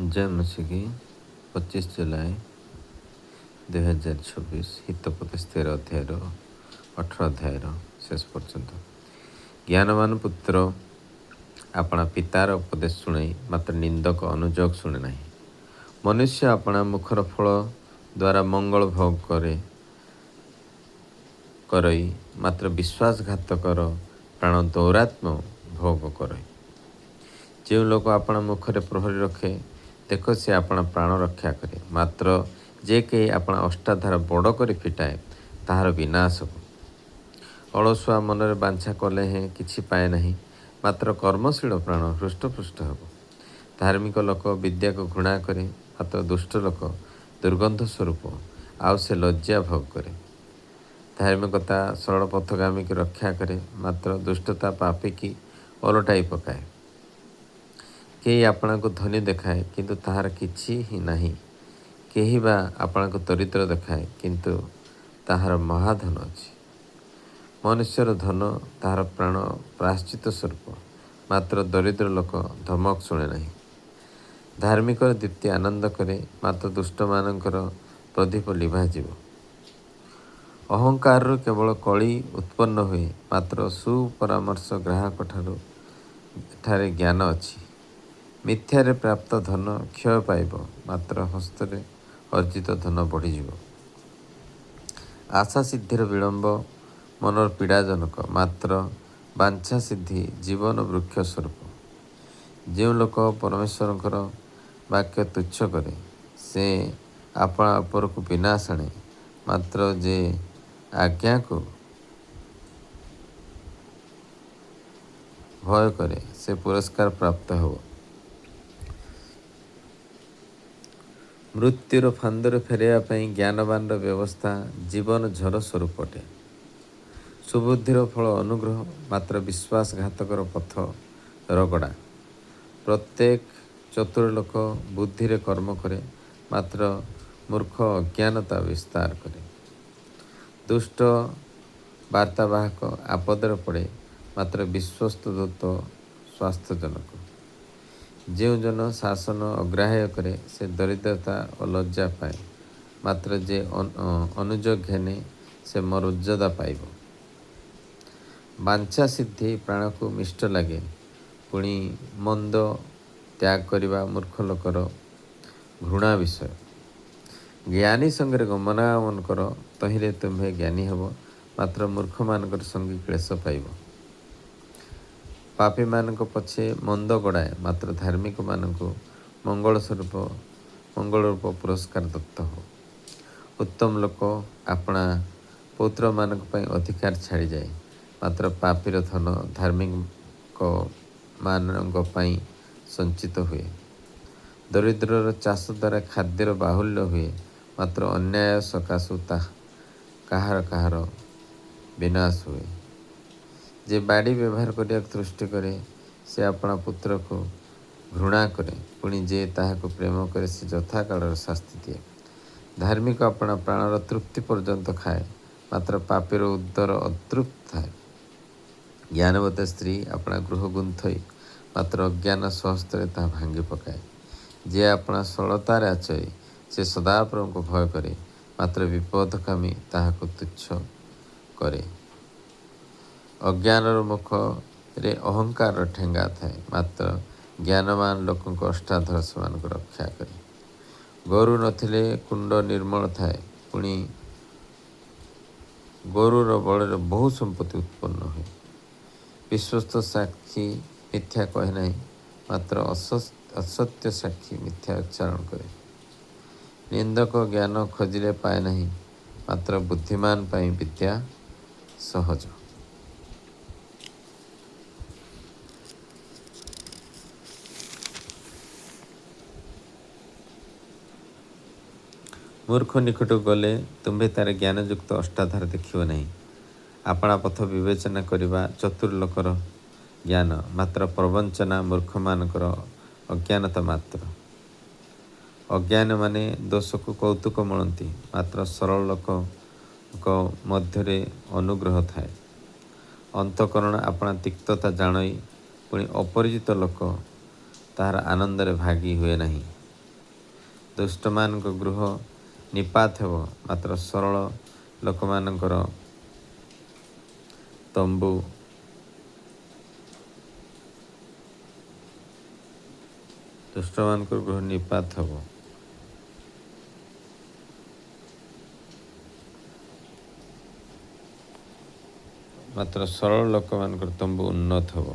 जय मसीह 25 जुलाई 2024 हितोपदेश 13 अध्याय 18 अध्याय शेष पर्यंत। ज्ञानवान पुत्र अपना पितार उपदेश शुणे मात्र निंदक अनुजोग शुणे नहीं। मनुष्य अपना मुखर फल द्वारा मंगल भोग करई मात्र विश्वासघातकर प्राण दौरात्म भोग करई। जो लोक अपना मुखरे प्रहरी रखे देखो से अपना प्राण रक्षा करे, मात्र जे कहीं अपना अष्टाधार बड़ कर फिटाए ताहार विनाश हो। अलसुआ मनरे बांछा कले हें किछि पाए नहीं, मात्र कर्मशील प्राण हृष्टपुष्ट हो। धार्मिक लोक विद्या को घृणा करे, मात्र दुष्ट लोक दुर्गंध स्वरूप आउ से लज्जा भोग करे। धार्मिकता सरल पथगामी की रक्षा करे, मात्र दुष्टता पापी की ओलटाई पकाए। कई आपना को धनी देखाए किंतु ताहार किछि ही नहीं, केही बा आपना को दरिद्र देखाए किंतु ताहार महाधन अछि। मनुष्यर धन ताहार प्राण प्राश्चित स्वरूप, मात्र दरिद्र लोक धमक शुणे नहीं। धार्मिक दीप्ति आनंद करे, मात्र दुष्ट मानकर प्रदीप लिभाजिब। अहंकार केवल कली उत्पन्न हुए, मात्र सुपरामर्श ग्राहक ठारे ज्ञान अछि। मिथ्यारे प्राप्त धन क्षय पाइब, मात्र हस्तरे अर्जित धन बढ़ीजिब। आशा सिद्धिर विलंब मनर पीड़ाजनक, मात्र बांछा सिद्धि जीवन वृक्ष स्वरूप। जो लोक परमेश्वर वाक्य तुच्छ करे से अपना उपर को विनाश आणे, मात्र जे आज्ञा को भय करे से पुरस्कार प्राप्त हो। मृत्युर फांदर फेरवा ज्ञानवान व्यवस्था जीवन झर स्वरूप अटे। सुबुद्धिर फल अनुग्रह, मात्र विश्वासघातकर पथ रगड़ा। प्रत्येक चतुर लोक बुद्धि कर्म करे, मात्र मूर्ख अज्ञानता विस्तार करे। दुष्ट वार्तावाहक आपदर पड़े, मात्र विश्वस्त दूत स्वास्थ्यजनक। जो जन शासन अग्राह्य करे से दरिद्रता और लज्जा पाए, मात्र जे अनुजोग घेने से मर्यादा पाइब। बांछा सिद्धि प्राण को मिष्ट लगे, पुणी मंद त्याग करवा मूर्ख लोकर घृणा विषय। ज्ञानी संगे गमनागमन कर, तहिले तुम्हें ज्ञानी हब, मात्र मूर्ख मानकर संगी क्लेश पाइब। पापी मान पछे मंद गड़ाए, मात्र धार्मिक मान मंगल रूप पुरस्कार दत्त हो। उत्तम लोक अपना पौत्र मान अधिकार छाड़ी जाए, मात्र पापीर धन धार्मिक मान संचित हुए। दरिद्रर चाष द्वारा खाद्यर बाहुल्य हुए, मात्र अन्याय सकाशु काहार विनाश हुए। जे बाड़ी व्यवहार करिया तृष्टि करे से अपना पुत्र को घृणा करे, पुणी जे ताहाको प्रेम करे से यथा कालर शास्ति दिए। धार्मिक अपना प्राणर तृप्ति पर्यंत खाए, मात्र पापीर उदर अतृप्त थाए। ज्ञानवती स्त्री अपना गृह गुंथई, मात्र अज्ञान सहस्त्रे ताहा भांगी पकाए। जे अपना सरलतार आचय से सदाप्रभु को भय करे, मात्र विपदकामी ताहाको तुच्छ करे। अज्ञानर मुख रे अहंकार ठेंगा थाए, मात्र ज्ञानवान लोक अष्टाधर से रक्षा करे। गोरु नथिले कुंड निर्मल थाए, पुणी गोरुर बल बहु संपत्ति उत्पन्न हुए। विश्वस्त साक्षी मिथ्या कहे नहीं, मात्र असत्य साक्षी मिथ्या उच्चारण करे। निंदक ज्ञान खोजिले पाए नहीं, मात्र बुद्धिमान पाई विद्या सहज। मूर्ख निकट गले तुम्हें तार ज्ञानयुक्त अष्टाधार देखिब नहीं। अपना पथ विवेचना करवा चतुर लोकर ज्ञान, मात्र प्रवंचना मूर्ख मानकर अज्ञानता मात्र। अज्ञान माने दोष को कौतुक मणती, मात्र सरल लोक मध्य अनुग्रह थाए। अंतकरण अपना तिक्तता जानई, पुणी अपरिचित लोक ताहार आनंद भागी हुए नहीं। ଦୁଷ୍ଟମାନଙ୍କ ଗୃହ ନିପାତ ହେବ, ମାତ୍ର ସରଳ ଲୋକମାନଙ୍କର ତମ୍ବୁ ଦୁଷ୍ଟମାନଙ୍କର ଗୃହ ନିପାତ ହେବ। ମାତ୍ର ସରଳ ଲୋକମାନଙ୍କର ତମ୍ବୁ ଉନ୍ନତ ହେବ।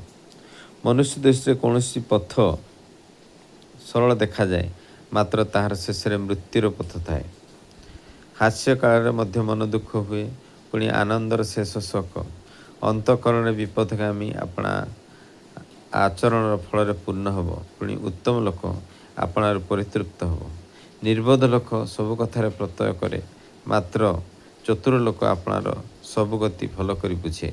ମନୁଷ୍ୟ ଦୃଷ୍ଟିରେ କୌଣସି ପଥ ସରଳ ଦେଖାଯାଏ, ମାତ୍ର ତାହାର ଶେଷରେ ମୃତ୍ୟୁର ପଥ ଥାଏ। ହାସ୍ୟ କାଳରେ ମଧ୍ୟ ମନ ଦୁଃଖ ହୁଏ, ପୁଣି ଆନନ୍ଦର ଶେଷ ଶୋକ। ଅନ୍ତଃକରଣରେ ବିପଦଗାମୀ ଆପଣା ଆଚରଣର ଫଳରେ ପୂର୍ଣ୍ଣ ହେବ, ପୁଣି ଉତ୍ତମ ଲୋକ ଆପଣାରୁ ପରିତୃପ୍ତ ହେବ। ନିର୍ବୋଧ ଲୋକ ସବୁ କଥାରେ ପ୍ରତ୍ୟୟ କରେ, ମାତ୍ର ଚତୁର ଲୋକ ଆପଣାର ସବୁ ଗତି ଭଲ କରି ବୁଝେ।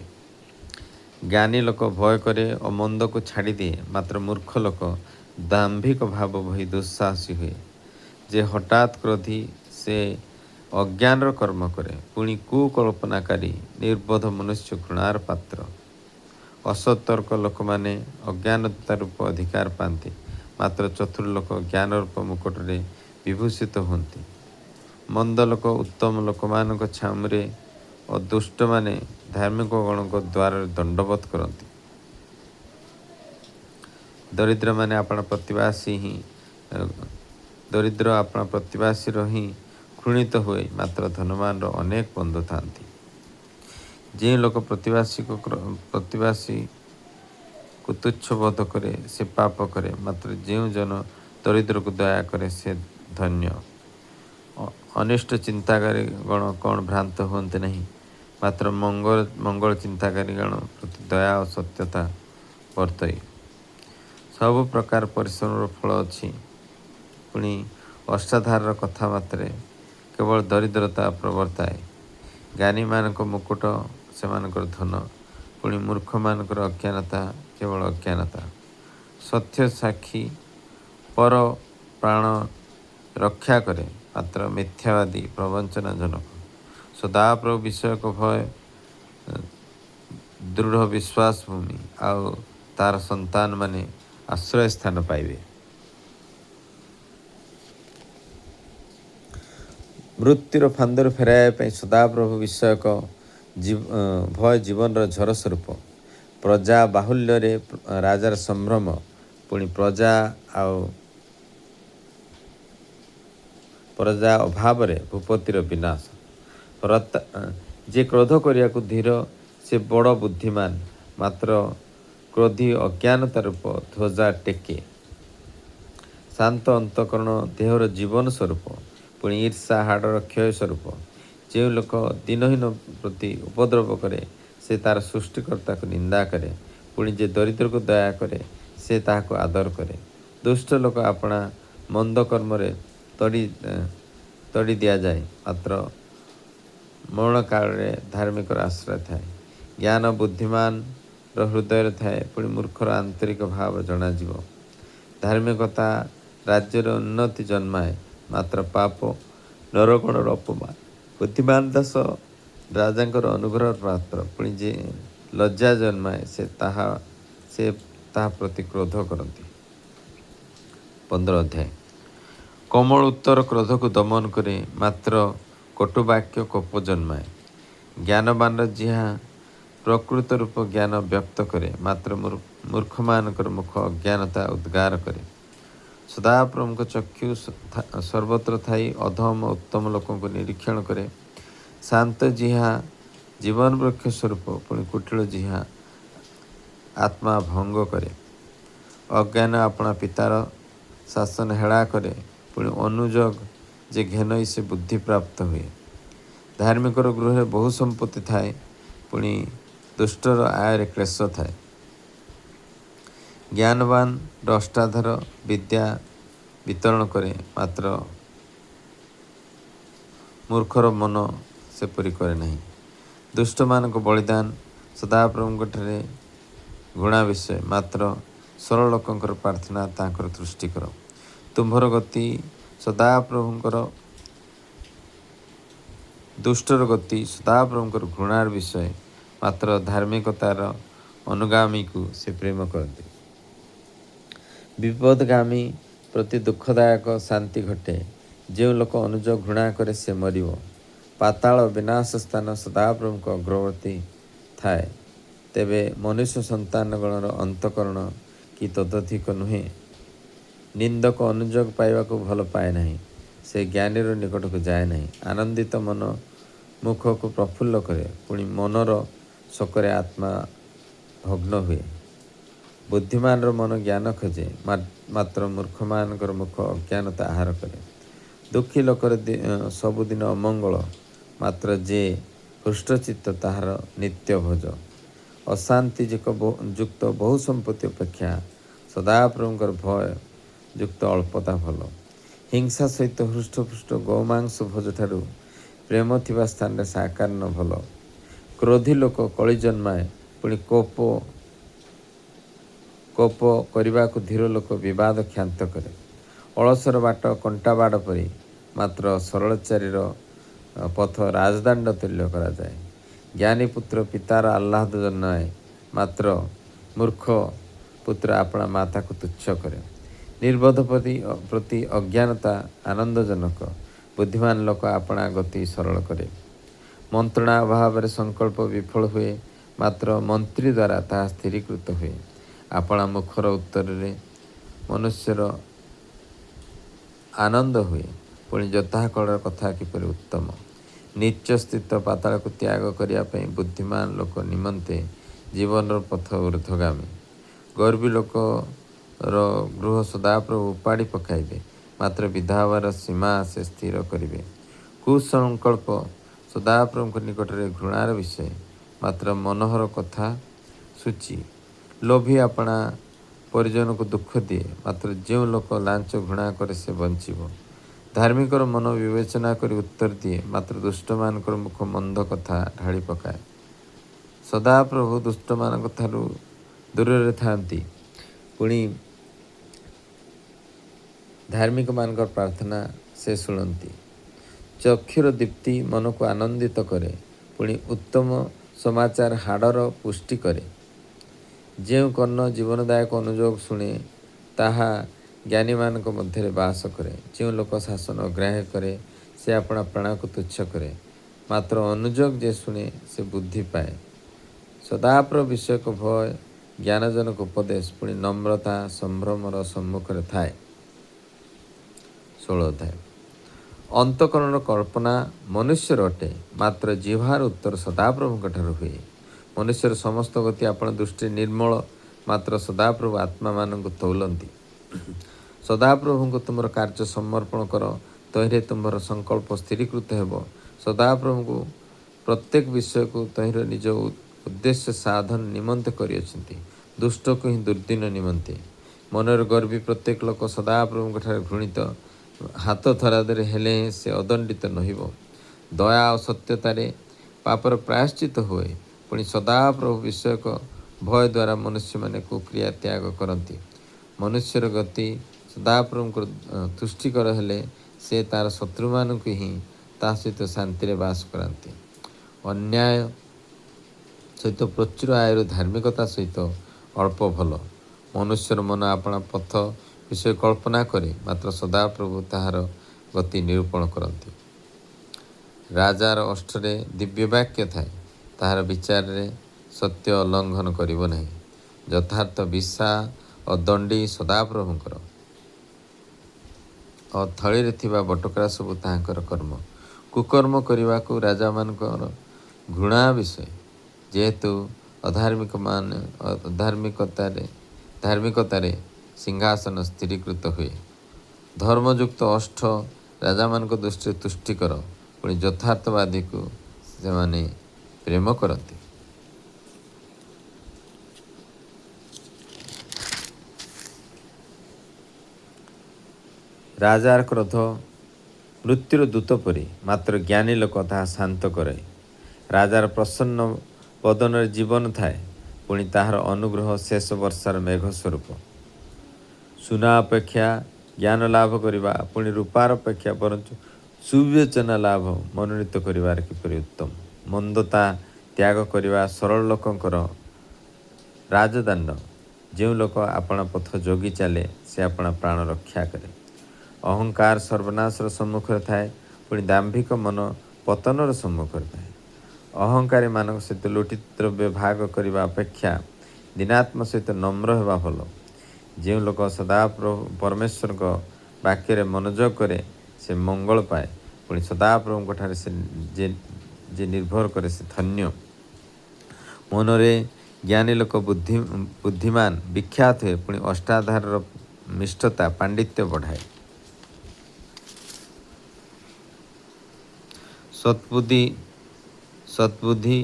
ଜ୍ଞାନୀ ଲୋକ ଭୟ କରେ ଓ ମନ୍ଦକୁ ଛାଡ଼ିଦିଏ, ମାତ୍ର ମୂର୍ଖ ଲୋକ ଦାମ୍ଭିକ ଭାବ ବହି ଦୁଃସାହସୀ ହୁଏ। ଯେ ହଠାତ୍ କ୍ରୋଧୀ ସେ ଅଜ୍ଞାନର କର୍ମ କରେ, ପୁଣି କୁକଳ୍ପନାକାରୀ ନିର୍ବୋଧ ମନୁଷ୍ୟ ଘୃଣାର ପାତ୍ର। ଅସତର୍କ ଲୋକମାନେ ଅଜ୍ଞାନତା ରୂପ ଅଧିକାର ପାଆନ୍ତି, ମାତ୍ର ଚତୁର ଲୋକ ଜ୍ଞାନ ରୂପ ମୁକୁଟରେ ବିଭୂଷିତ ହୁଅନ୍ତି। ମନ୍ଦ ଲୋକ ଉତ୍ତମ ଲୋକମାନଙ୍କ ଛାମୁରେ ଓ ଦୁଷ୍ଟମାନେ ଧାର୍ମିକଗଣଙ୍କ ଦ୍ୱାରରେ ଦଣ୍ଡବତ କରନ୍ତି। ଦରିଦ୍ର ଆପଣା ପ୍ରତିବାସୀର ହିଁ ଘୃଣିତ ହୁଏ, ମାତ୍ର ଧନମାନର ଅନେକ ବନ୍ଧୁ ଥାନ୍ତି। ଯେଉଁ ଲୋକ ପ୍ରତିବାସୀକୁ ତୁଚ୍ଛ ବୋଧ କରେ ସେ ପାପ କରେ, ମାତ୍ର ଯେଉଁ ଜନ ଦରିଦ୍ରକୁ ଦୟା କରେ ସେ ଧନ୍ୟ। ଅନିଷ୍ଟ ଚିନ୍ତାକାରୀ ଗଣ କ'ଣ ଭ୍ରାନ୍ତ ହୁଅନ୍ତି ନାହିଁ, ମାତ୍ର ମଙ୍ଗଳ ଚିନ୍ତାକାରୀ ଗଣ ପ୍ରତି ଦୟା ଓ ସତ୍ୟତା ବର୍ତ୍ତଇ। ସବୁ ପ୍ରକାର ପରିଶ୍ରମର ଫଳ ଅଛି, ପୁଣି ଅଷ୍ଟାଧାରର କଥା ମାତ୍ରେ କେବଳ ଦରିଦ୍ରତା ପ୍ରବର୍ତ୍ତାଏ। ଜ୍ଞାନୀମାନଙ୍କ ମୁକୁଟ ସେମାନଙ୍କର ଧନ, ପୁଣି ମୂର୍ଖମାନଙ୍କର ଅଜ୍ଞାନତା କେବଳ ଅଜ୍ଞାନତା। ସତ୍ୟ ସାକ୍ଷୀ ପର ପ୍ରାଣ ରକ୍ଷା କରେ, ମାତ୍ର ମିଥ୍ୟାବାଦୀ ପ୍ରବଞ୍ଚନାଜନକ। ସଦାପ୍ରଭୁ ବିଷୟକ ଭୟ ଦୃଢ଼ ବିଶ୍ୱାସ ଭୂମି, ଆଉ ତାର ସନ୍ତାନମାନେ ଆଶ୍ରୟ ସ୍ଥାନ ପାଇବେ। ମୃତ୍ୟୁର ଫାନ୍ଦରୁ ଫେରାଇବା ପାଇଁ ସଦାପ୍ରଭୁ ବିଷୟକ ଭୟ ଜୀବନର ଝର ସ୍ୱରୂପ। ପ୍ରଜା ବାହୁଲ୍ୟରେ ରାଜାର ସମ୍ଭ୍ରମ, ପୁଣି ପ୍ରଜା ଅଭାବରେ ଭୂପତିର ବିନାଶ। ଯେ କ୍ରୋଧ କରିବାକୁ ଧୀର ସେ ବଡ଼ ବୁଦ୍ଧିମାନ, ମାତ୍ର କ୍ରୋଧୀ ଅଜ୍ଞାନତା ରୂପ ଧ୍ୱଜା ଟେକେ। ଶାନ୍ତ ଅନ୍ତଃକରଣ ଦେହର ଜୀବନ ସ୍ୱରୂପ, ପୁଣି ଈର୍ଷା ହାଡ଼ର କ୍ଷୟ ସ୍ୱରୂପ। ଯେଉଁ ଲୋକ ଦିନହୀନ ପ୍ରତି ଉପଦ୍ରବ କରେ ସେ ତାର ସୃଷ୍ଟିକର୍ତ୍ତାକୁ ନିନ୍ଦା କରେ, ପୁଣି ଯେ ଦରିଦ୍ରକୁ ଦୟା କରେ ସେ ତାହାକୁ ଆଦର କରେ। ଦୁଷ୍ଟ ଲୋକ ଆପଣା ମନ୍ଦ କର୍ମରେ ତଡ଼ି ଦିଆଯାଏ, ମାତ୍ର ମରଣକାଳରେ ଧାର୍ମିକର ଆଶ୍ରୟ ଥାଏ। ଜ୍ଞାନ ବୁଦ୍ଧିମାନର ହୃଦୟରେ ଥାଏ, ପୁଣି ମୂର୍ଖର ଆନ୍ତରିକ ଭାବ ଜଣାଯିବ। ଧାର୍ମିକତା ରାଜ୍ୟରେ ଉନ୍ନତି ଜନ୍ମାଏ, ମାତ୍ର ପାପ ନରଗଣର ଅପମାନ। ବୁଦ୍ଧିମାନ ଦାସ ରାଜାଙ୍କର ଅନୁଗ୍ରହର ପାତ୍ର, ପୁଣି ଯେ ଲଜ୍ଜା ଜନ୍ମାଏ ସେ ତାହା ପ୍ରତି କ୍ରୋଧ କରନ୍ତି। 15 ଅଧ୍ୟାୟ। କୋମଳ ଉତ୍ତର କ୍ରୋଧକୁ ଦମନ କରେ, ମାତ୍ର କଟୁବାକ୍ୟ କୋପ ଜନ୍ମାଏ। ଜ୍ଞାନବାନର ଜିହ୍ୱା ପ୍ରକୃତ ରୂପ ଜ୍ଞାନ ବ୍ୟକ୍ତ କରେ, ମାତ୍ର ମୂର୍ଖମାନଙ୍କର ମୁଖ ଅଜ୍ଞାନତା ଉଦ୍ଗାର କରେ। ସଦାପ୍ରଭୁଙ୍କ ଚକ୍ଷୁ ସର୍ବତ୍ର ଥାଇ ଅଧମ ଓ ଉତ୍ତମ ଲୋକଙ୍କୁ ନିରୀକ୍ଷଣ କରେ। ଶାନ୍ତ ଜିହ୍ୱା ଜୀବନ ବୃକ୍ଷ ସ୍ୱରୂପ, ପୁଣି କୁଟିଳ ଜିହ୍ୱା ଆତ୍ମା ଭଙ୍ଗ କରେ। ଅଜ୍ଞାନ ଆପଣା ପିତାର ଶାସନ ହେଳା କରେ, ପୁଣି ଅନୁଯୋଗ ଯେ ଘେନଇ ସେ ବୁଦ୍ଧି ପ୍ରାପ୍ତ ହୁଏ। ଧାର୍ମିକର ଗୃହରେ ବହୁ ସମ୍ପତ୍ତି ଥାଏ, ପୁଣି ଦୁଷ୍ଟର ଆୟରେ କ୍ଲେଶ ଥାଏ। ଜ୍ଞାନବାନର ଅଷ୍ଟାଧାର ବିଦ୍ୟା ବିତରଣ କରେ, ମାତ୍ର ମୂର୍ଖର ମନ ସେପରି କରେ ନାହିଁ। ଦୁଷ୍ଟମାନଙ୍କ ବଳିଦାନ ସଦାପ୍ରଭୁଙ୍କଠାରେ ଘୃଣା ବିଷୟ, ମାତ୍ର ସରଳ ଲୋକଙ୍କର ପ୍ରାର୍ଥନା ତାଙ୍କର ତୁଷ୍ଟିକର। ତୁମ୍ଭର ଗତି ସଦାପ୍ରଭୁଙ୍କର ଦୁଷ୍ଟର ଗତି ସଦାପ୍ରଭୁଙ୍କର ଘୃଣାର ବିଷୟ, ମାତ୍ର ଧାର୍ମିକତାର ଅନୁଗାମୀକୁ ସେ ପ୍ରେମ କରନ୍ତି। ବିପଦଗାମୀ ପ୍ରତି ଦୁଃଖଦାୟକ ଶାନ୍ତି ଘଟେ, ଯେଉଁ ଲୋକ ଅନୁଜ ଘୃଣା କରେ ସେ ମରିବ। ପାତାଳ ବିନାଶ ସ୍ଥାନ ସଦାପ୍ରଭୁଙ୍କ ଅଗ୍ରବର୍ତ୍ତୀ ଥାଏ। ତେବେ ମନୁଷ୍ୟ ସନ୍ତାନଗଣର ଅନ୍ତଃକରଣ କି ତଦଧିକ ନୁହେଁ? ନିନ୍ଦକ ଅନୁଯୋଗ ପାଇବାକୁ ଭଲ ପାଏ ନାହିଁ, ସେ ଜ୍ଞାନୀର ନିକଟକୁ ଯାଏ ନାହିଁ। ଆନନ୍ଦିତ ମନ ମୁଖକୁ ପ୍ରଫୁଲ୍ଲ କରେ, ପୁଣି ମନର ଶୋକରେ ଆତ୍ମା ଭଗ୍ନ ହୁଏ। ବୁଦ୍ଧିମାନର ମନ ଜ୍ଞାନ ଖୋଜେ, ମାତ୍ର ମୂର୍ଖମାନଙ୍କର ମୁଖ ଅଜ୍ଞାନତା ଆହାର କରେ। ଦୁଃଖୀ ଲୋକର ସବୁଦିନ ଅମଙ୍ଗଳ, ମାତ୍ର ଯେ ହୃଷ୍ଟଚିତ୍ତ ତାହାର ନିତ୍ୟ ଭୋଜ। ଅଶାନ୍ତି ଯୁକ୍ତ ବହୁ ସମ୍ପତ୍ତି ଅପେକ୍ଷା ସଦାପ୍ରଭୁଙ୍କର ଭୟ ଯୁକ୍ତ ଅଳ୍ପତା ଭଲ। ହିଂସା ସହିତ ହୃଷ୍ଟପୃଷ୍ଟ ଗୋମାଂସ ଭୋଜଠାରୁ ପ୍ରେମ ଥିବା ସ୍ଥାନରେ ସାକାନ୍ନ ଭଲ। କ୍ରୋଧୀ ଲୋକ କଳି ଜନ୍ମାଏ, ପୁଣି କୋପ କରିବାକୁ ଧୀର ଲୋକ ବିବାଦ କ୍ଷାନ୍ତ କରେ। ଅଳସର ବାଟ କଣ୍ଟା ବାଡ଼ ପରି, ମାତ୍ର ସରଳଚାରୀର ପଥ ରାଜଦାଣ୍ଡ ତୁଲ୍ୟ କରାଯାଏ। ଜ୍ଞାନୀ ପୁତ୍ର ପିତାର ଆହ୍ଲାଦ ଜନ୍ମାଏ, ମାତ୍ର ମୂର୍ଖ ପୁତ୍ର ଆପଣା ମାତାକୁ ତୁଚ୍ଛ କରେ। ନିର୍ବୋଧ ପ୍ରତି ଅଜ୍ଞାନତା ଆନନ୍ଦଜନକ, ବୁଦ୍ଧିମାନ ଲୋକ ଆପଣା ଗତି ସରଳ କରେ। ମନ୍ତ୍ରଣା ଅଭାବରେ ସଂକଳ୍ପ ବିଫଳ ହୁଏ, ମାତ୍ର ମନ୍ତ୍ରୀ ଦ୍ୱାରା ତାହା ସ୍ଥିରୀକୃତ ହୁଏ। ଆପଣା ମୁଖର ଉତ୍ତରରେ ମନୁଷ୍ୟର ଆନନ୍ଦ ହୁଏ, ପୁଣି ଯଥାକଳର କଥା କିପରି ଉତ୍ତମ। ନୀଚ ସ୍ଥିତ ପାତାଳକୁ ତ୍ୟାଗ କରିବା ପାଇଁ ବୁଦ୍ଧିମାନ ଲୋକ ନିମନ୍ତେ ଜୀବନର ପଥ ଊର୍ଦ୍ଧ୍ୱଗାମୀ। ଗର୍ବୀ ଲୋକର ଗୃହ ସଦାପ୍ରଭୁ ଉପାଡ଼ି ପକାଇବେ, ମାତ୍ର ବିଧାବାର ସୀମା ସେ ସ୍ଥିର କରିବେ। କୁସଂକଳ୍ପ ସଦାପ୍ରଭୁଙ୍କ ନିକଟରେ ଘୃଣାର ବିଷୟ, ମାତ୍ର ମନୋହର କଥା ସୂଚି। ଲୋଭୀ ଆପଣା ପରିଜନକୁ ଦୁଃଖ ଦିଏ, ମାତ୍ର ଯେଉଁ ଲୋକ ଲାଞ୍ଚ ଘୃଣା କରେ ସେ ବଞ୍ଚିବ। ଧାର୍ମିକର ମନ ବିବେଚନା କରି ଉତ୍ତର ଦିଏ, ମାତ୍ର ଦୁଷ୍ଟମାନଙ୍କର ମୁଖ ମନ୍ଦ କଥା ଢାଳି ପକାଏ। ସଦାପ୍ରଭୁ ଦୁଷ୍ଟମାନଙ୍କ ଠାରୁ ଦୂରରେ ଥାନ୍ତି, ପୁଣି ଧାର୍ମିକମାନଙ୍କର ପ୍ରାର୍ଥନା ସେ ଶୁଣନ୍ତି। ଚକ୍ଷୁର ଦୀପ୍ତି ମନକୁ ଆନନ୍ଦିତ କରେ, ପୁଣି ଉତ୍ତମ ସମାଚାର ହାଡ଼ର ପୁଷ୍ଟି କରେ। ଯେଉଁ କର୍ଣ୍ଣ ଜୀବନଦାୟକ ଅନୁଯୋଗ ଶୁଣେ, ତାହା ଜ୍ଞାନୀମାନଙ୍କ ମଧ୍ୟରେ ବାସ କରେ। ଯେଉଁ ଲୋକ ଶାସନ ଅଗ୍ରାହ୍ୟ କରେ, ସେ ଆପଣା ପ୍ରାଣକୁ ତୁଚ୍ଛ କରେ, ମାତ୍ର ଅନୁଯୋଗ ଯେ ଶୁଣେ ସେ ବୁଦ୍ଧି ପାଏ। ସଦାପ୍ରଭୁ ବିଷୟକ ଭୟ ଜ୍ଞାନଜନକ ଉପଦେଶ, ପୁଣି ନମ୍ରତା ସମ୍ଭ୍ରମର ସମ୍ମୁଖରେ ଥାଏ। 16 ଅଧ୍ୟାୟ। ଅନ୍ତଃକରଣର କଳ୍ପନା ମନୁଷ୍ୟର ଅଟେ, ମାତ୍ର ଜିହ୍ୱାର ଉତ୍ତର ସଦାପ୍ରଭୁଙ୍କ ଠାରୁ ହୁଏ। ମନୁଷ୍ୟର ସମସ୍ତ ଗତି ଆପଣ ଦୃଷ୍ଟିରେ ନିର୍ମଳ, ମାତ୍ର ସଦାପ୍ରଭୁ ଆତ୍ମାମାନଙ୍କୁ ତୌଲନ୍ତି। ସଦାପ୍ରଭୁଙ୍କୁ ତୁମର କାର୍ଯ୍ୟ ସମର୍ପଣ କର, ତହିଁରେ ତୁମ୍ଭର ସଂକଳ୍ପ ସ୍ଥିରୀକୃତ ହେବ। ସଦାପ୍ରଭୁଙ୍କୁ ପ୍ରତ୍ୟେକ ବିଷୟକୁ ତହିଁର ନିଜ ଉଦ୍ଦେଶ୍ୟ ସାଧନ ନିମନ୍ତେ କରିଅଛନ୍ତି, ଦୁଷ୍ଟକୁ ହିଁ ଦୁର୍ଦ୍ଦିନ ନିମନ୍ତେ। ମନରେ ଗର୍ବୀ ପ୍ରତ୍ୟେକ ଲୋକ ସଦାପ୍ରଭୁଙ୍କଠାରେ ଘୃଣିତ, ହାତ ଧରାଧରି ହେଲେ ସେ ଅଦଣ୍ଡିତ ନହିବ। ଦୟା ଓ ସତ୍ୟତାରେ ପାପର ପ୍ରାୟଶ୍ଚିତ ହୁଏ, ପୁଣି ସଦାପ୍ରଭୁ ବିଷୟକ ଭୟ ଦ୍ୱାରା ମନୁଷ୍ୟମାନେ କୁକ୍ରିୟା ତ୍ୟାଗ କରନ୍ତି। ମନୁଷ୍ୟର ଗତି ସଦାପ୍ରଭୁଙ୍କର ତୁଷ୍ଟିକର ହେଲେ ସେ ତାର ଶତ୍ରୁମାନଙ୍କୁ ହିଁ ତା ସହିତ ଶାନ୍ତିରେ ବାସ କରାନ୍ତି। ଅନ୍ୟାୟ ସହିତ ପ୍ରଚୁର ଆୟରୁ ଧାର୍ମିକତା ସହିତ ଅଳ୍ପ ଭଲ। ମନୁଷ୍ୟର ମନ ଆପଣା ପଥ ବିଷୟ କଳ୍ପନା କରେ, ମାତ୍ର ସଦାପ୍ରଭୁ ତାହାର ଗତି ନିରୂପଣ କରନ୍ତି। ରାଜାର ଓଷ୍ଠରେ ଦିବ୍ୟ ବାକ୍ୟ ଥାଏ, ତାହାର ବିଚାରରେ ସତ୍ୟ ଉଲ୍ଲଙ୍ଘନ କରିବ ନାହିଁ। ଯଥାର୍ଥ ବିଶା ଓ ଦଣ୍ଡି ସଦାପ୍ରଭୁଙ୍କର, ଓ ଥଳିରେ ଥିବା ବଟକରା ସବୁ ତାହାଙ୍କର କର୍ମ। କୁକର୍ମ କରିବାକୁ ରାଜାମାନଙ୍କର ଘୃଣା ବିଷୟ, ଯେହେତୁ ଧାର୍ମିକତାରେ ସିଂହାସନ ସ୍ଥିରୀକୃତ ହୁଏ। ଧର୍ମଯୁକ୍ତ ଓଷ୍ଠ ରାଜାମାନଙ୍କ ଦୃଷ୍ଟିରେ ତୁଷ୍ଟିକର, ପୁଣି ଯଥାର୍ଥବାଦୀକୁ ସେମାନେ ପ୍ରେମ କରନ୍ତି। ରାଜାର କ୍ରୋଧ ମୃତ୍ୟୁର ଦୂତ ପରି, ମାତ୍ର ଜ୍ଞାନୀ ଲୋକ ତାହା ଶାନ୍ତ କରାଏ। ରାଜାର ପ୍ରସନ୍ନ ବଦନରେ ଜୀବନ ଥାଏ, ପୁଣି ତାହାର ଅନୁଗ୍ରହ ଶେଷ ବର୍ଷାର ମେଘ ସ୍ୱରୂପ। ସୁନା ଅପେକ୍ଷା ଜ୍ଞାନ ଲାଭ କରିବା, ପୁଣି ରୂପାର ଅପେକ୍ଷା ବରଞ୍ଚ ସୁବିବେଚନା ଲାଭ ମନୋନୀତ କରିବାର କିପରି ଉତ୍ତମ। ମନ୍ଦତା ତ୍ୟାଗ କରିବା ସରଳ ଲୋକଙ୍କର ରାଜଦଣ୍ଡ। ଯେଉଁ ଲୋକ ଆପଣା ପଥ ଯୋଗି ଚାଲେ, ସେ ଆପଣା ପ୍ରାଣ ରକ୍ଷା କରେ। ଅହଙ୍କାର ସର୍ବନାଶର ସମ୍ମୁଖରେ ଥାଏ, ପୁଣି ଦାମ୍ଭିକ ମନ ପତନର ସମ୍ମୁଖରେ ଥାଏ। ଅହଙ୍କାରୀମାନଙ୍କ ସହିତ ଲୁଟି ଦ୍ରବ୍ୟ ଭାଗ କରିବା ଅପେକ୍ଷା ଦିନାତ୍ମ ସହିତ ନମ୍ର ହେବା ଭଲ। ଯେଉଁ ଲୋକ ସଦାପ୍ରଭୁ ପରମେଶ୍ୱରଙ୍କ ବାକ୍ୟରେ ମନୋଯୋଗ କରେ ସେ ମଙ୍ଗଳ ପାଏ, ପୁଣି ସଦାପ୍ରଭୁଙ୍କ ଠାରେ ସେ ଯେ ନିର୍ଭର କରେ ସେ ଧନ୍ୟ। ମନରେ ଜ୍ଞାନୀ ଲୋକ ବୁଦ୍ଧିମାନ ବିଖ୍ୟାତ ହୁଏ, ପୁଣି ଅଷ୍ଟାଧାରର ମିଷ୍ଟତା ପାଣ୍ଡିତ୍ୟ ବଢ଼ାଏ। ସତ୍ବୁଦ୍ଧି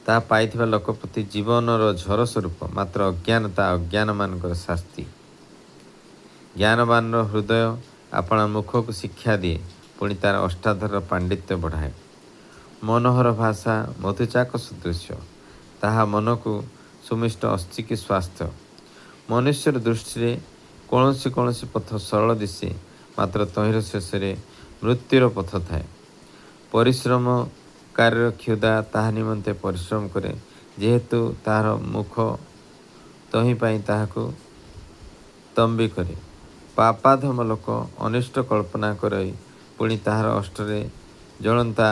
ତାହା ପାଇଥିବା ଲୋକ ପ୍ରତି ଜୀବନର ଝର ସ୍ୱରୂପ, ମାତ୍ର ଅଜ୍ଞାନତା ଅଜ୍ଞାନମାନଙ୍କର ଶାସ୍ତି। ଜ୍ଞାନବାନର ହୃଦୟ ଆପଣା ମୁଖକୁ ଶିକ୍ଷା ଦିଏ, ପୁଣି ତାର ଅଷ୍ଟାଧାରର ପାଣ୍ଡିତ୍ୟ ବଢ଼ାଏ। ମନୋହର ଭାଷା ମଧୁଚାକ ସଦୃଶ୍ୟ, ତାହା ମନକୁ ସୁମିଷ୍ଟ ଅସ୍ଥି କି ସ୍ୱାସ୍ଥ୍ୟ। ମନୁଷ୍ୟର ଦୃଷ୍ଟିରେ କୌଣସି ପଥ ସରଳ ଦିଶେ, ମାତ୍ର ତହିଁର ଶେଷରେ ମୃତ୍ୟୁର ପଥ ଥାଏ। ପରିଶ୍ରମକାରୀର କ୍ଷୁଧା ତାହା ନିମନ୍ତେ ପରିଶ୍ରମ କରେ, ଯେହେତୁ ତାହାର ମୁଖ ତହିଁ ପାଇଁ ତାହାକୁ ତମ୍ବି କରେ। ପାପାଧମ ଲୋକ ଅନିଷ୍ଟ କଳ୍ପନା କରେ, ପୁଣି ତାହାର ଅଷ୍ଟରେ ଜଳନ୍ତା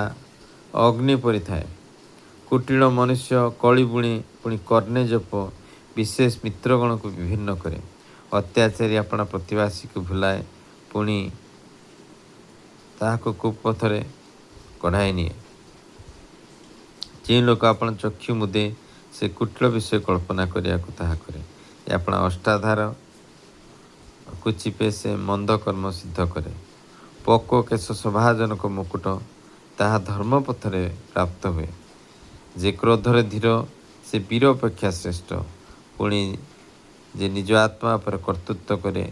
ଅଗ୍ନି ପରି ଥାଏ। କୁଟିଳ ମନୁଷ୍ୟ କଳି ବୁଣେ, ପୁଣି କର୍ଣ୍ଣେ ଜପ ବିଶେଷ ମିତ୍ରଗଣକୁ ବିଭିନ୍ନ କରେ। ଅତ୍ୟାଚାରୀ ଆପଣା ପ୍ରତିବାସୀକୁ ଭୁଲାଏ, ପୁଣି ତାହାକୁ କୁପଥରେ କଢ଼ାଇ ନିଏ। ଯେଉଁ ଲୋକ ଆପଣ ଚକ୍ଷୁ ମୁଦେ ସେ କୁଟିଳ ବିଷୟ କଳ୍ପନା କରିବାକୁ ତାହା କରେ। ଆପଣା ଅଷ୍ଟାଧାର କୁଚିପେ ସେ ମନ୍ଦ କର୍ମ ସିଦ୍ଧ କରେ। ପୋକ କେଶ ଶୋଭାଜନକ ମୁକୁଟ ତାହା ଧର୍ମ ପଥରେ ପ୍ରାପ୍ତ ହୁଏ। ଯେ କ୍ରୋଧରେ ଧୀର ସେ ବୀର ଅପେକ୍ଷା ଶ୍ରେଷ୍ଠ, ପୁଣି ଯେ ନିଜ ଆତ୍ମା ଉପରେ କର୍ତ୍ତୃତ୍ୱ କରେ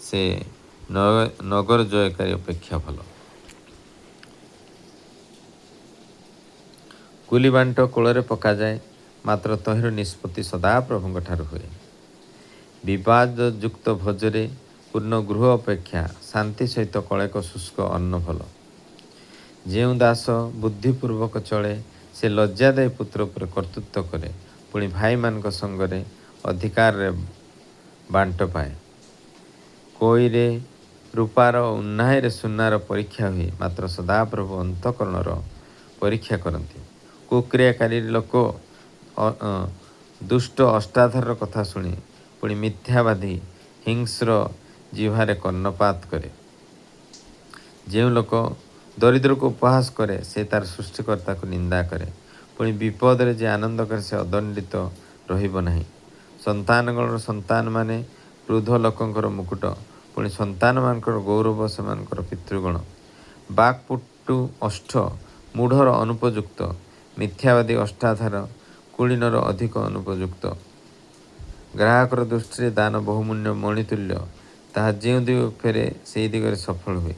ସେ ନଗର ଜୟକାରୀ ଅପେକ୍ଷା ଭଲ। କୁଲି ବାଣ୍ଟ କୂଳରେ ପକାଯାଏ, ମାତ୍ର ତହିଁର ନିଷ୍ପତ୍ତି ସଦାପ୍ରଭୁଙ୍କ ଠାରୁ ହୁଏ। ବିବାଦଯୁକ୍ତ ଭୋଜରେ ପୂର୍ଣ୍ଣ ଗୃହ ଅପେକ୍ଷା ଶାନ୍ତି ସହିତ କଳେକ ଶୁଷ୍କ ଅନ୍ନ ଭଲ। ଯେଉଁ ଦାସ ବୁଦ୍ଧିପୂର୍ବକ ଚଳେ ସେ ଲଜ୍ଜାଦାୟୀ ପୁତ୍ର ଉପରେ କର୍ତ୍ତୃତ୍ୱ କରେ, ପୁଣି ଭାଇମାନଙ୍କ ସଙ୍ଗରେ ଅଧିକାରରେ ବାଣ୍ଟ ପାଏ। କୋଇରେ ରୂପାର ଉନ୍ନାହିରେ ସୁନାର ପରୀକ୍ଷା ହୁଏ, ମାତ୍ର ସଦାପ୍ରଭୁ ଅନ୍ତଃକରଣର ପରୀକ୍ଷା କରନ୍ତି। କୁକ୍ରିୟାକାରୀ ଲୋକ ଦୁଷ୍ଟ ଅଷ୍ଟାଧାରର କଥା ଶୁଣି, ପୁଣି ମିଥ୍ୟାବାଦୀ ହିଂସ୍ର ଜିହ୍ୱାରେ କର୍ଣ୍ଣପାତ କରେ। ଯେଉଁ ଲୋକ ଦରିଦ୍ରକୁ ଉପହାସ କରେ ସେ ତାର ସୃଷ୍ଟିକର୍ତ୍ତାକୁ ନିନ୍ଦା କରେ, ପୁଣି ବିପଦରେ ଯେ ଆନନ୍ଦ କରେ ସେ ଅଦଣ୍ଡିତ ରହିବ ନାହିଁ। ସନ୍ତାନଗଣର ସନ୍ତାନମାନେ ବୃଦ୍ଧ ଲୋକଙ୍କର ମୁକୁଟ, ପୁଣି ସନ୍ତାନମାନଙ୍କର ଗୌରବ ସେମାନଙ୍କର ପିତୃଗଣ। ବାକ୍ପଟୁ ଓଷ୍ଠ ମୂଢ଼ର ଅନୁପଯୁକ୍ତ, ମିଥ୍ୟାବାଦୀ ଅଷ୍ଟାଧାର କୁଳୀନର ଅଧିକ ଅନୁପଯୁକ୍ତ। ଗ୍ରାହକର ଦୃଷ୍ଟିରେ ଦାନ ବହୁମୂଲ୍ୟ ମଣିତୁଲ୍ୟ, ତାହା ଯେଉଁ ଦିଗ ଫେରେ ସେହି ଦିଗରେ ସଫଳ ହୁଏ।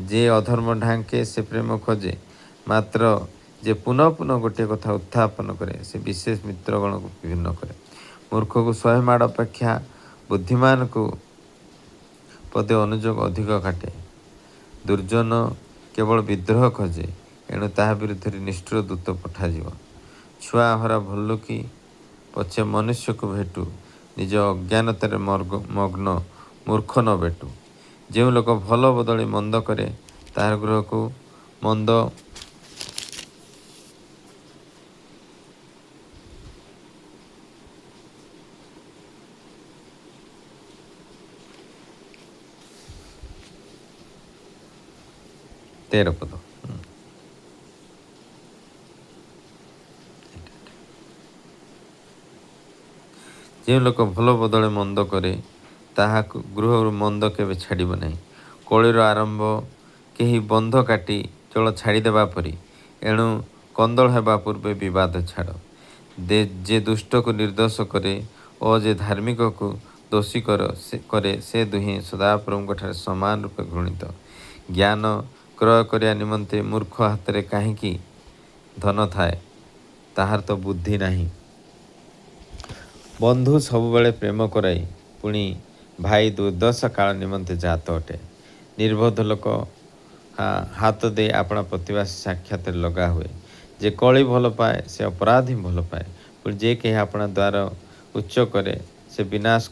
ଯେ ଅଧର୍ମ ଢାଙ୍କେ ସେ ପ୍ରେମ ଖୋଜେ, ମାତ୍ର ଯେ ପୁନଃ ପୁନଃ ଗୋଟିଏ କଥା ଉତ୍ଥାପନ କରେ ସେ ବିଶେଷ ମିତ୍ରଗଣକୁ ବିଭିନ୍ନ କରେ। ମୂର୍ଖକୁ 100 ମାଡ଼ ଅପେକ୍ଷା ବୁଦ୍ଧିମାନକୁ ପଦେ ଅନୁଯୋଗ ଅଧିକ କାଟେ। ଦୁର୍ଜନ କେବଳ ବିଦ୍ରୋହ ଖୋଜେ, ଏଣୁ ତାହା ବିରୁଦ୍ଧରେ ନିଷ୍ଠୁର ଦୂତ ପଠାଯିବ। ଛୁଆ ହରା ଭଲ୍ଲୁକୀ ପଛେ ମନୁଷ୍ୟକୁ ଭେଟୁ, ନିଜ ଅଜ୍ଞାନତାରେ ମଗ୍ନ ମୂର୍ଖ ନ ଭେଟୁ। ଯେଉଁ ଲୋକ ଭଲ ବଦଳି ମନ୍ଦ କରେ ତାହାର ଗୃହକୁ ମନ୍ଦ ତେର ପଦ। ଯେଉଁ ଲୋକ ଭଲ ବଦଳେ ମନ୍ଦ କରେ ତାହାକୁ ଗୃହରୁ ମନ୍ଦ କେବେ ଛାଡ଼ିବ ନାହିଁ। କଳିର ଆରମ୍ଭ କେହି ବନ୍ଧ କାଟି ଜଳ ଛାଡ଼ିଦେବା ପରି, ଏଣୁ କନ୍ଦଳ ହେବା ପୂର୍ବେ ବିବାଦ ଛାଡ଼। ଯେ ଦୁଷ୍ଟକୁ ନିର୍ଦ୍ଦୋଷ କରେ ଓ ଯେ ଧାର୍ମିକକୁ ଦୋଷୀ କରେ ସେ ଦୁହେଁ ସଦାପ୍ରଭୁଙ୍କଠାରେ ସମାନ ରୂପେ ଘୃଣିତ। ଜ୍ଞାନ କ୍ରୟ କରିବା ନିମନ୍ତେ ମୂର୍ଖ ହାତରେ କାହିଁକି ଧନ ଥାଏ, ତାହାର ତ ବୁଦ୍ଧି ନାହିଁ। ବନ୍ଧୁ ସବୁବେଳେ ପ୍ରେମ କରାଇ, ପୁଣି ଭାଇ ଦୁର୍ଦ୍ଦଶା କାଳ ନିମନ୍ତେ ଜାତ ଅଟେ। ନିର୍ବୋଧ ଲୋକ ହାତ ଦେଇ ଆପଣା ପ୍ରତିବାସୀ ସାକ୍ଷାତରେ ଲଗା ହୁଏ। ଯେ କଳି ଭଲ ପାଏ ସେ ଅପରାଧୀ ଭଲ ପାଏ, ପୁଣି ଯେ କେହି ଆପଣା ଦ୍ୱାର ଉଚ୍ଚ କରେ ସେ ବିନାଶ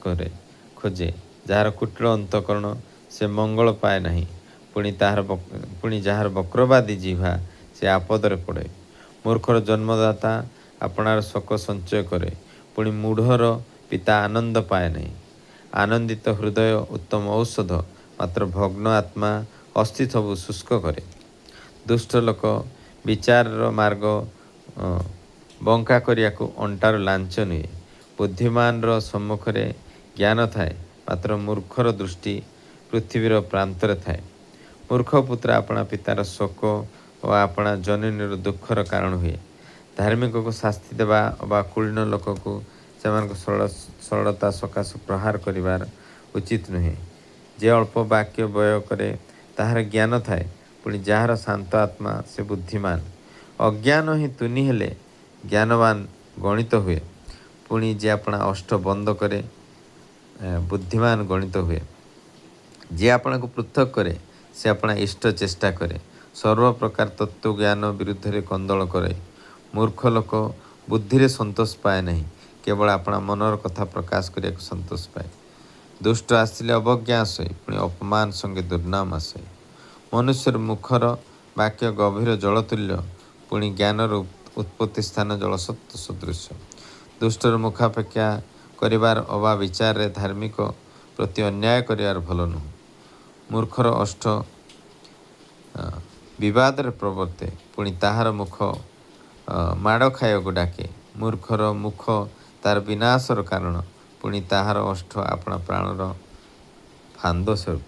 ଖୋଜେ। ଯାହାର କୁଟିଳ ଅନ୍ତଃକରଣ ସେ ମଙ୍ଗଳ ପାଏ ନାହିଁ। ପୁଣି ଯାହାର ବକ୍ରବାଦୀ ଜିହ୍ବା ସେ ଆପଦରେ ପଡ଼େ। ମୂର୍ଖର ଜନ୍ମଦାତା ଆପଣାର ଶୋକ ସଞ୍ଚୟ କରେ, ପୁଣି ମୂଢ଼ର ପିତା ଆନନ୍ଦ ପାଏ ନାହିଁ। ଆନନ୍ଦିତ ହୃଦୟ ଉତ୍ତମ ଔଷଧ, ମାତ୍ର ଭଗ୍ନ ଆତ୍ମା ଅସ୍ଥି ସବୁ ଶୁଷ୍କ କରେ। ଦୁଷ୍ଟ ଲୋକ ବିଚାରର ମାର୍ଗ ବଙ୍କା କରିବାକୁ ଅଣ୍ଟାର ଲାଞ୍ଚ ନିଏ। ବୁଦ୍ଧିମାନର ସମ୍ମୁଖରେ ଜ୍ଞାନ ଥାଏ, ମାତ୍ର ମୂର୍ଖର ଦୃଷ୍ଟି ପୃଥିବୀର ପ୍ରାନ୍ତରେ ଥାଏ। ମୂର୍ଖ ପୁତ୍ର ଆପଣା ପିତାର ଶୋକ ଓ ଆପଣା ଜନନୀର ଦୁଃଖର କାରଣ ହୁଏ। ଧାର୍ମିକକୁ ଶାସ୍ତି ଦେବା ଅବା କୁଳୀନ ଲୋକକୁ ସେମାନଙ୍କ ସରଳତା ସକାଶେ ପ୍ରହାର କରିବାର ଉଚିତ ନୁହେଁ। ଯେ ଅଳ୍ପ ବାକ୍ୟ ବ୍ୟୟ କରେ ତାହାର ଜ୍ଞାନ ଥାଏ, ପୁଣି ଯାହାର ଶାନ୍ତ ଆତ୍ମା ସେ ବୁଦ୍ଧିମାନ। ଅଜ୍ଞାନ ହିଁ ତୁନି ହେଲେ ଜ୍ଞାନବାନ ଗଣିତ ହୁଏ, ପୁଣି ଯେ ଆପଣା ଅଷ୍ଟ ବନ୍ଦ କରେ ବୁଦ୍ଧିମାନ ଗଣିତ ହୁଏ। ଯିଏ ଆପଣଙ୍କୁ ପୃଥକ କରେ ସେ ଆପଣା ଇଷ୍ଟ ଚେଷ୍ଟା କରେ, ସର୍ବପ୍ରକାର ତତ୍ତ୍ୱଜ୍ଞାନ ବିରୁଦ୍ଧରେ କନ୍ଦଳ କରେ। ମୂର୍ଖ ଲୋକ ବୁଦ୍ଧିରେ ସନ୍ତୋଷ ପାଏ ନାହିଁ, କେବଳ ଆପଣା ମନର କଥା ପ୍ରକାଶ କରିବାକୁ ସନ୍ତୋଷ ପାଏ। ଦୁଷ୍ଟ ଆସିଲେ ଅବଜ୍ଞା ଆସେ, ପୁଣି ଅପମାନ ସଙ୍ଗେ ଦୁର୍ନାମ ଆସେ। ମନୁଷ୍ୟର ମୁଖର ବାକ୍ୟ ଗଭୀର ଜଳତୁଲ୍ୟ, ପୁଣି ଜ୍ଞାନର ଉତ୍ପତ୍ତି ସ୍ଥାନ ଜଳ ସଦୃଶ। ଦୁଷ୍ଟର ମୁଖାପେକ୍ଷା କରିବାର ଅବା ବିଚାରରେ ଧାର୍ମିକ ପ୍ରତି ଅନ୍ୟାୟ କରିବାର ଭଲ ନୁହେଁ। ମୂର୍ଖର ଅଷ୍ଟ ବିବାଦରେ ପ୍ରବର୍ତ୍ତେ, ପୁଣି ତାହାର ମୁଖ ମାଡ଼ ଖାଇବାକୁ ଡାକେ। ମୂର୍ଖର ମୁଖ ତାର ବିନାଶର କାରଣ, ପୁଣି ତାହାର ଅଷ୍ଟ ଆପଣା ପ୍ରାଣର ଫାନ୍ଦ ସ୍ୱରୂପ।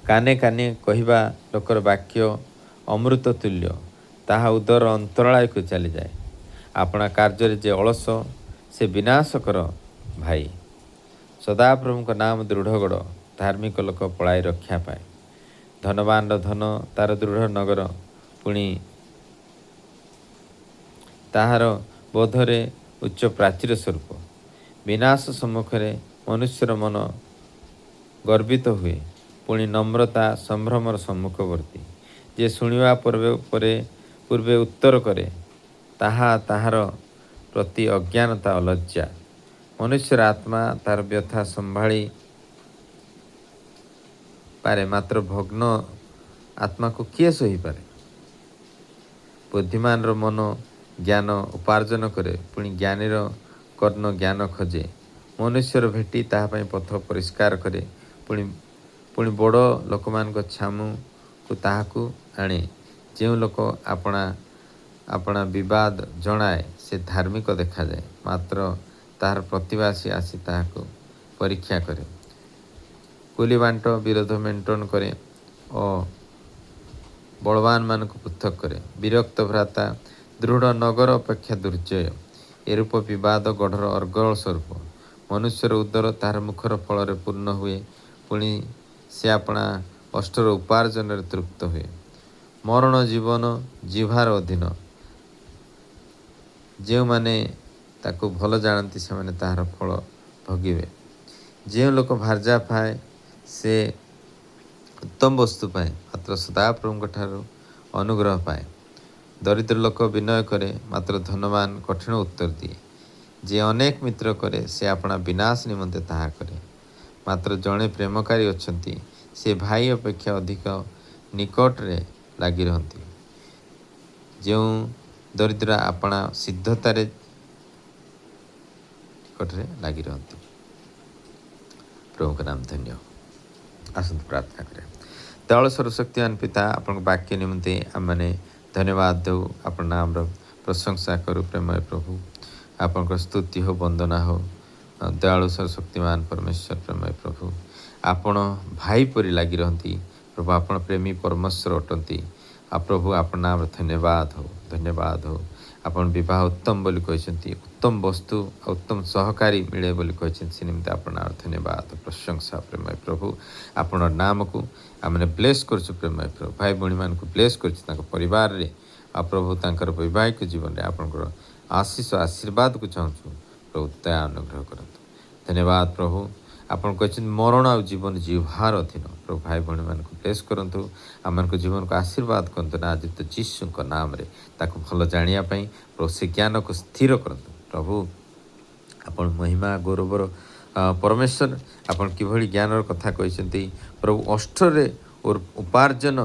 କାନେ କାନେ କହିବା ଲୋକର ବାକ୍ୟ ଅମୃତ ତୁଲ୍ୟ, ତାହା ଉଦର ଅନ୍ତରାଳୟକୁ ଚାଲିଯାଏ। ଆପଣା କାର୍ଯ୍ୟରେ ଯେ ଅଳସ ସେ ବିନାଶକର ଭାଇ। ସଦାପ୍ରଭୁଙ୍କ ନାମ ଦୃଢ଼ଗଡ଼, ଧାର୍ମିକ ଲୋକ ପଳାଇ ରକ୍ଷା ପାଏ। ଧନବାନର ଧନ ତାର ଦୃଢ଼ ନଗର, ପୁଣି ତାହାର ବୋଧରେ ଉଚ୍ଚ ପ୍ରାଚୀର ସ୍ୱରୂପ। ବିନାଶ ସମ୍ମୁଖରେ ମନୁଷ୍ୟର ମନ ଗର୍ବିତ ହୁଏ, ପୁଣି ନମ୍ରତା ସମ୍ଭ୍ରମର ସମ୍ମୁଖବର୍ତ୍ତୀ। ଯିଏ ଶୁଣିବା ପୂର୍ବେ ଉତ୍ତର କରେ, ତାହାର ପ୍ରତି ଅଜ୍ଞାନତା ଅଲଜ୍ଜା। ମନୁଷ୍ୟର ଆତ୍ମା ତାର ବ୍ୟଥା ସମ୍ଭାଳି ପାରେ, ମାତ୍ର ଭଗ୍ନ ଆତ୍ମାକୁ କିଏ ସହିପାରେ? ବୁଦ୍ଧିମାନର ମନ ଜ୍ଞାନ ଉପାର୍ଜନ କରେ, ପୁଣି ଜ୍ଞାନୀର କର୍ଣ୍ଣ ଜ୍ଞାନ ଖୋଜେ। ମନୁଷ୍ୟର ଭେଟି ତାହା ପାଇଁ ପଥ ପରିଷ୍କାର କରେ, ପୁଣି ବଡ଼ ଲୋକମାନଙ୍କ ଛାମୁକୁ ତାହାକୁ ଆଣେ। ଯେଉଁ ଲୋକ ଆପଣା ବିବାଦ ଜଣାଏ ସେ ଧାର୍ମିକ ଦେଖାଯାଏ, ମାତ୍ର ତାହାର ପ୍ରତିବାସୀ ଆସି ତାହାକୁ ପରୀକ୍ଷା କରେ। କୁଲି ବାଣ୍ଟ ବିରୋଧ ମେଣ୍ଟନ କରେ ଓ ବଳବାନମାନଙ୍କୁ ପୃଥକ କରେ। ବିରକ୍ତ ଭ୍ରାତା ଦୃଢ଼ ନଗର ଅପେକ୍ଷା ଦୁର୍ଜୟ। ଏରୂପ ବିବାଦ ଗଢ଼ର ଅର୍ଗଳ ସ୍ୱରୂପ। ମନୁଷ୍ୟର ଉଦର ତାହାର ମୁଖର ଫଳରେ ପୂର୍ଣ୍ଣ ହୁଏ, ପୁଣି ସେ ଆପଣା ଅଷ୍ଟର ଉପାର୍ଜନରେ ତୃପ୍ତ ହୁଏ। ମରଣ ଜୀବନ ଜିହ୍ବାର ଅଧୀନ, ଯେଉଁମାନେ ତାକୁ ଭଲ ଜାଣନ୍ତି ସେମାନେ ତାହାର ଫଳ ଭୋଗିବେ। ଯେଉଁ ଲୋକ ଭାର୍ଯ୍ୟା ପାଏ ସେ ଉତ୍ତମ ବସ୍ତୁ ପାଏ, ମାତ୍ର ସଦାପ୍ରଭୁଙ୍କ ଠାରୁ ଅନୁଗ୍ରହ ପାଏ। ଦରିଦ୍ର ଲୋକ ବିନୟ କରେ, ମାତ୍ର ଧନବାନ କଠିନ ଉତ୍ତର ଦିଏ। ଯିଏ ଅନେକ ମିତ୍ର କରେ ସେ ଆପଣା ବିନାଶ ନିମନ୍ତେ ତାହା କରେ, ମାତ୍ର ଜଣେ ପ୍ରେମକାରୀ ଅଛନ୍ତି, ସେ ଭାଇ ଅପେକ୍ଷା ଅଧିକ ନିକଟରେ ଲାଗି ରହନ୍ତି। ଯେଉଁ ଦରିଦ୍ର ଆପଣା ସିଦ୍ଧତାରେ ନିକଟରେ ଲାଗି ରହନ୍ତି। ପ୍ରଭୁଙ୍କ ନାମ ଧନ୍ୟ। ଆସନ୍ତୁ ପ୍ରାର୍ଥନା କରିବା। ଦୟାଳୁ ସର୍ବଶକ୍ତିମାନ ପିତା, ଆପଣଙ୍କ ବାକ୍ୟ ନିମନ୍ତେ ଆମମାନେ ଧନ୍ୟବାଦ ଦେଉ, ଆପଣ ନାମର ପ୍ରଶଂସା କରୁ। ପ୍ରେମୟ ପ୍ରଭୁ, ଆପଣଙ୍କର ସ୍ତୁତି ହଉ, ବନ୍ଦନା ହଉ। ଦୟାଳୁ ସର୍ବଶକ୍ତିମାନ ପରମେଶ୍ୱର, ପ୍ରେମୟ ପ୍ରଭୁ, ଆପଣ ଭାଇ ପରି ଲାଗି ରହନ୍ତି। ପ୍ରଭୁ ଆପଣ ପ୍ରେମୀ ପରମେଶ୍ୱର ଅଟନ୍ତି। ଆଉ ପ୍ରଭୁ ଆପଣ ନାମର ଧନ୍ୟବାଦ ହଉ, ଧନ୍ୟବାଦ ହଉ। ଆପଣ ବିବାହ ଉତ୍ତମ ବୋଲି କହିଛନ୍ତି, ଉତ୍ତମ ବସ୍ତୁ ଆଉ ଉତ୍ତମ ସହକାରୀ ମିଳେ ବୋଲି କହିଛନ୍ତି, ସେ ନିମିତ୍ତ ଆପଣ ନାମର ଧନ୍ୟବାଦ ପ୍ରଶଂସା। ପ୍ରେମୟ ପ୍ରଭୁ, ଆପଣଙ୍କ ନାମକୁ ଆମେ ବ୍ଲେସ୍ କରୁଛୁ। ପ୍ରେମୟ ପ୍ରଭୁ, ଭାଇ ଭଉଣୀମାନଙ୍କୁ ବ୍ଲେସ୍ କରୁଛୁ ତାଙ୍କ ପରିବାରରେ। ଆଉ ପ୍ରଭୁ ତାଙ୍କର ବୈବାହିକ ଜୀବନରେ ଆପଣଙ୍କର ଆଶୀଷ ଆଶୀର୍ବାଦକୁ ଚାହୁଁଛୁ। ପ୍ରଭୁ ଦୟା ଅନୁଗ୍ରହ କରନ୍ତୁ। ଧନ୍ୟବାଦ ପ୍ରଭୁ, ଆପଣ କହିଛନ୍ତି ମରଣ ଆଉ ଜୀବନ ଜିହ୍ବାର ଅଧୀନ। ପ୍ରଭୁ ଭାଇ ଭଉଣୀମାନଙ୍କୁ ବ୍ଲେସ୍ କରନ୍ତୁ, ଆମମାନଙ୍କ ଜୀବନକୁ ଆଶୀର୍ବାଦ କରନ୍ତୁ। ନାଜିତ ଯୀଶୁଙ୍କ ନାମରେ ତାକୁ ଭଲ ଜାଣିବା ପାଇଁ ପ୍ରଭୁ ସେ ଜ୍ଞାନକୁ ସ୍ଥିର କରନ୍ତୁ। ପ୍ରଭୁ ଆପଣ ମହିମା ଗୌରବର परमेश्वर आपण किभଳି ज्ञानर कथा कहते प्रभु अष्टरे उपार्जन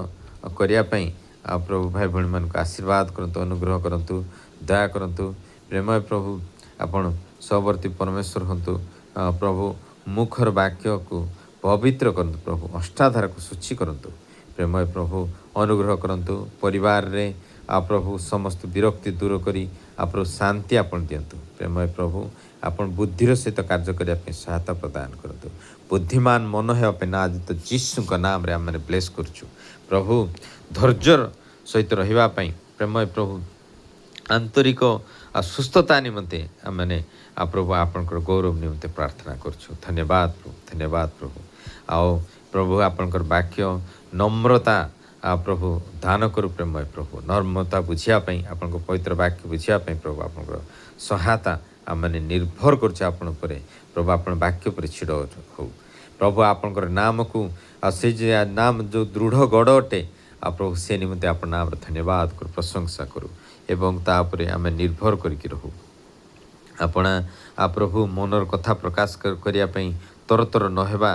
करने प्रभु भाई भाई मान आशीर्वाद करंतु अनुग्रह करंतु दया करंतु प्रेमय प्रभु आपण सबवर्ती परमेश्वर हंतु प्रभु मुखर वाक्य को पवित्र करंतु प्रभु अष्टाधार को सूची करंतु प्रेमय प्रभु अनुग्रह करंतु परिवार रे प्रभु समस्त विरक्ति दूर करी प्रभु शांति आपण दियंतु प्रेमय प्रभु आपण बुद्धिर सहित कार्य करने सहायता प्रदान करंतु बुद्धिमान मन है ना आज तो जीशु का नाम रे आम ब्लेस करछु प्रभु धैर्यर सहित रहिबापी प्रेमय प्रभु आंतरिक सुस्थता निमंते आमने प्रभु आपणकर गौरव निमंते प्रार्थना करछु धन्यवाद प्रभु आओ प्रभु आपणकर वाक्य नम्रता प्रभु दान करू प्रेमय प्रभु नम्रता बुझियापी आपण पवित्र वाक्य बुझियापी प्रभु आपणकर सहायता आमने निर्भर करछु आपण परे प्रभु आपण वाक्य पर छिड़ हो प्रभु आपणकर नाम को से नाम जो दृढ़ गढ़ अटे प्रभु से निमंते आपण नाम धन्यवाद करू प्रशंसा करू एवं तापरे आमे निर्भर करके रहू आपणा प्रभु मनर कथा प्रकाश करिया पई तर तर नहेबा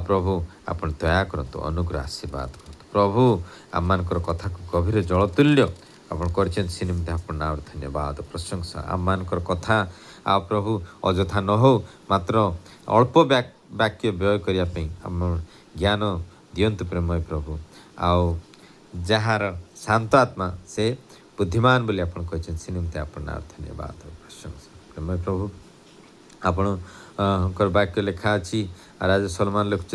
प्रभु आपण दया करंतु अनुग्रह आशीर्वाद करंतु प्रभु आमानकर कथा को गभीर जलतुल्य आपण करछन से निमंते आपण नाम धन्यवाद प्रशंसा आमानकर कथा प्रभु अजथा न हो मात्र अल्प वाक्य व्यय करिया पई आम ज्ञान दियंतु प्रेमय प्रभु आओ जहार शांत आत्मा से बुद्धिमान बोली आपण कहछन से निमंते आपण नाम धन्यवाद प्रशंसा प्रेमय प्रभु आपण वाक्य लेखा अच्छी राजा सलमान लिखुच्च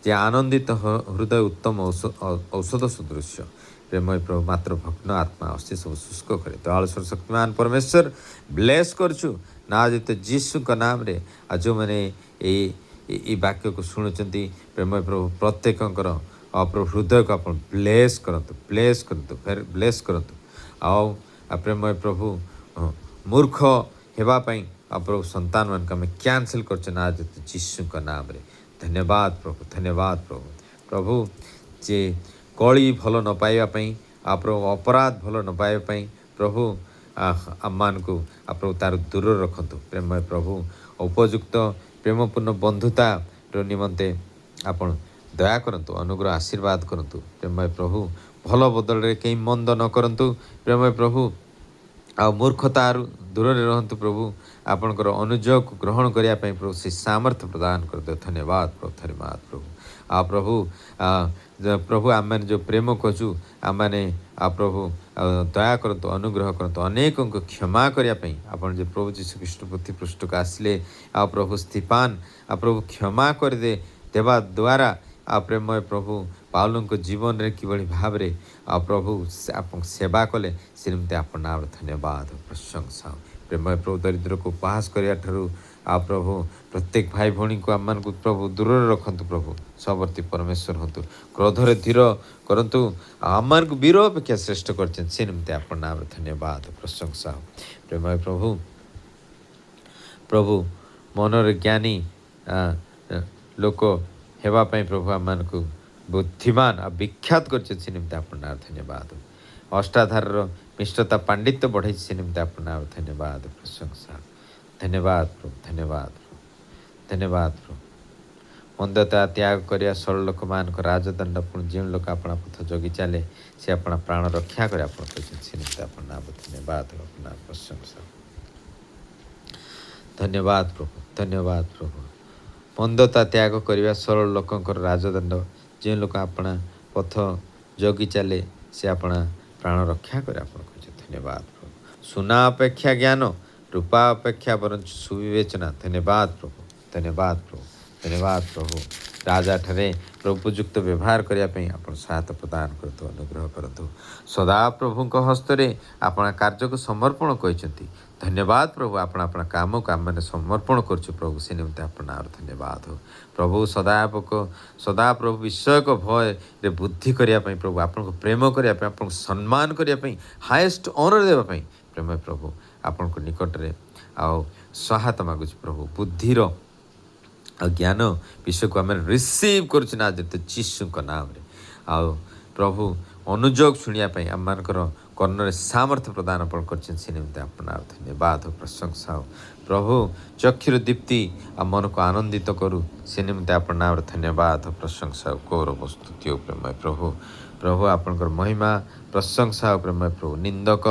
जे आनंदित हृदय उत्तम औषध सदृश्य प्रेमय प्रभु मात्र भग्न आत्मा अस्थि सब शुष्क करे तो आलस्वर शक्तिमान परमेश्वर ब्लेस करछु ना जिते जीशु का नाम रे जो मैंने ये वाक्य को शुणुचंती प्रेमय प्रभु प्रत्येकंकर प्रभु हृदय को आप ब्लेस करंतु फिर ब्लेस करंतु आओ प्रेमय प्रभु मूर्ख हेबापी प्रभु संतान मान आम कैंसल कर आज जीशु का नाम रे धन्यवाद प्रभु प्रभु जे कली भल न पाइबापी प्रभु अपराध भल न पाइबापी प्रभु आम को प्रभु तार दूर रखंतु प्रेमय प्रभु उपयुक्त प्रेमपूर्ण बंधुता निमंते आपण दया करंतु अनुग्रह आशीर्वाद करंतु प्रेमय प्रभु भल बदल रे कहीं मंद न करंतु प्रेमय प्रभु आ मूर्खतार दूर रहंतु प्रभु आपणकर अनुजोग को ग्रहण करिया पई प्रभु से सामर्थ्य प्रदान करते धन्यवाद प्रभु प्रभु आम जो प्रेम कहचु आम प्रभु दया करंतु अनुग्रह करंतु अनेकों को क्षमा करिया पई आपण जे प्रभु जीशु कृष्ण प्रति पृष्ठ को आसिले प्रभु स्थिपान प्रभु क्षमा कर दे देवा द्वारा प्रेमय प्रभु पाउलों को जीवन रे किभଳି भावरे प्रभु आप सेवा कले से निमते आपण नाम धन्यवाद प्रशंसा प्रेमय प्रभु दरिद्र को उपहास करिया ठारू प्रभु प्रत्येक भाई भौणी को आम को प्रभु दूर रखंतु प्रभु सबवर्ती परमेश्वर हंतु क्रोधरे धीर करंतु आम को वीर अपेक्षा श्रेष्ठ करछन से निमते आपण नाम धन्यवाद प्रशंसा प्रेमय प्रभु प्रभु मनर ज्ञानी लोक हेबापी प्रभु आम को बुद्धिमान विख्यात कर निमते आपण नाम धन्यवाद अष्टाधार मिष्टता पांडित्य बढ़ाई से निमते आपण नाम धन्यवाद प्रशंसा धन्यवाद प्रभु मंदता त्याग करिया सरल लोक मान राजदंड पुण जो लोक अपना पथ जगी चले से अपना प्राण रक्षा कर निमते नाम धन्यवाद प्रशंसा धन्यवाद प्रभु मंदता त्याग करिया सरल लोकंकर राजदंड जो लोक अपना पथ जगी चले से अपना प्राण रक्षा कर धन्यवाद प्रभु सुना अपेक्षा ज्ञान रूपा अपेक्षा वरन सुविवेचना धन्यवाद प्रभु राजा ठरे प्रभु उपयुक्त व्यवहार करने आप सहायता प्रदान करतु अनुग्रह करतु सदा प्रभु हस्तरे अपना कार्य को समर्पण कहते धन्यवाद प्रभु आपण अपना काम को आम मैंने समर्पण करछु प्रभु से निमते अपना धन्यवाद हो प्रभु सदा प्रभु विषय को भय रे बुद्धि करने प्रभु आपन को प्रेम करने आपन सम्मान करने हाएस्ट ऑनर देवाई प्रेम प्रभु आपण को निकट रे आओ सहायता मागुच प्रभु बुद्धिर ज्ञान विषय को आम रिसीव करुच ना जते जीशु का नाम रे आओ प्रभु अनुजोग शुणियापी आम मानकर कर्णरे सामर्थ्य प्रदान कर निमते अपना धन्यवाद प्रशंसा प्रभु चक्षुर दीप्ति आ मन को आनंदित करू से निम्ति आपण नाम धन्यवाद प्रशंसा गौरव स्तुति प्रेमय प्रभु प्रभु आपणकर महिमा प्रशंसा प्रेमय प्रभु निंदक